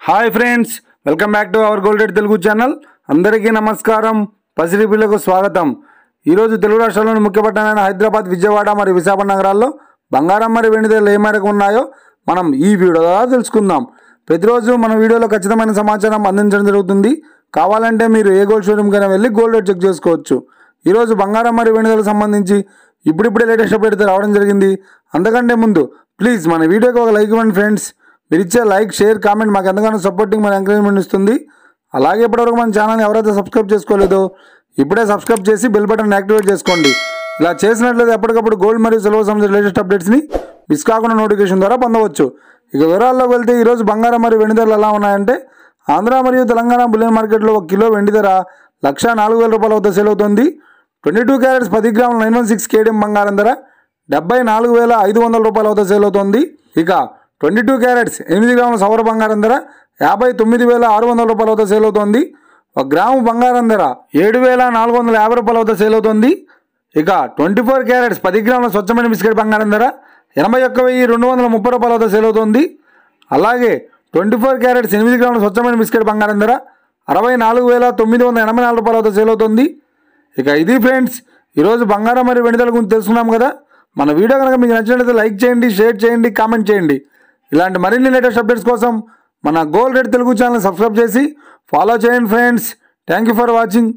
Hi friends, welcome back to our gold rate Telugu channel. అందరికీ నమస్కారం. పసిరిపిల్లకు స్వాగతం. ఈరోజు తెలుగు రాష్ట్రాల్లోని ముఖ్య పట్టణమైన హైదరాబాద్, విజయవాడ మరియు విశాఖపట్నం నగరాల్లో బంగారం మరియు వెండి ధరలు ఏ మేరకు ఉన్నాయో మనం ఈ వీడియో ద్వారా తెలుసుకుందాం. ప్రతిరోజు మన వీడియోలో ఖచ్చితమైన సమాచారం అందించడం జరుగుతుంది. కావాలంటే మీరు ఏ గోల్డ్ షోరూమ్కైనా వెళ్ళి గోల్డ్ రేట్ చెక్ చేసుకోవచ్చు. ఈరోజు బంగారం మరియు వెండి ధరలకు సంబంధించి ఇప్పుడిప్పుడే లేటెస్ట్ అప్డేట్ రావడం జరిగింది. అంతకంటే ముందు ప్లీజ్ మన వీడియోకి ఒక లైక్ ఇవ్వండి ఫ్రెండ్స్. మీరు ఇచ్చే లైక్, షేర్, కామెంట్ మాకు ఎంతగానో సపోర్టింగ్ మరియు ఎంకరేజ్మెంట్ ఇస్తుంది. అలాగే ఇప్పటివరకు మన ఛానల్ని ఎవరైతే సబ్స్క్రైబ్ చేసుకోలేదో ఇప్పుడే సబ్స్క్రైబ్ చేసి బెల్ బటన్ యాక్టివేట్ చేసుకోండి. ఇలా చేసినట్లయితే ఎప్పటికప్పుడు గోల్డ్ మరియు సిల్వర్ సంబంధించిన లేటెస్ట్ అప్డేట్స్ని మిస్ కాకుండా నోటిఫికేషన్ ద్వారా పొందవచ్చు. ఇక వివరాల్లోకి వెళ్తే ఈరోజు బంగారం మరియు వెండి ధరలు ఎలా ఉన్నాయంటే, ఆంధ్ర మరియు తెలంగాణ బులియన్ మార్కెట్లో 1 కిలో వెండి ధర 1,04,000 రూపాయల వద్ద సేల్ అవుతుంది. 22 క్యారెట్స్ 10 గ్రాముల 916 కేడిఎం బంగారం ధర 74,500 రూపాయల వద్ద సేల్ అవుతుంది. ఇక 22 క్యారెట్స్ 8 గ్రాముల సౌర బంగారం ధర 59,600 రూపాయల వద్ద సేల్ అవుతుంది. 1 గ్రాము బంగారం ధర 7,450 రూపాయల వద్ద సేల్ అవుతుంది. ఇక 24 క్యారెట్స్ 10 గ్రాముల స్వచ్ఛమైన బిస్కెట్ బంగారం ధర 81,230 రూపాయల వద్ద సేల్ అవుతుంది. అలాగే 24 క్యారెట్స్ 8 గ్రాముల స్వచ్ఛమైన బిస్కెట్ బంగారం ధర 64,984 రూపాయల వద్ద సేల్ అవుతుంది. ఇక ఇది ఫ్రెండ్స్, ఈరోజు బంగారం మరియు వెండి ధరల గురించి తెలుసుకున్నాం కదా. మన వీడియో కనుక మీకు నచ్చినట్లయితే లైక్ చేయండి, షేర్ చేయండి, కామెంట్ చేయండి. ఇలాంటి మరిన్ని లేటెస్ట్ అప్డేట్స్ కోసం మన gold rate Telugu channel subscribe చేసి ఫాలో చేయండి friends. Thank you for watching.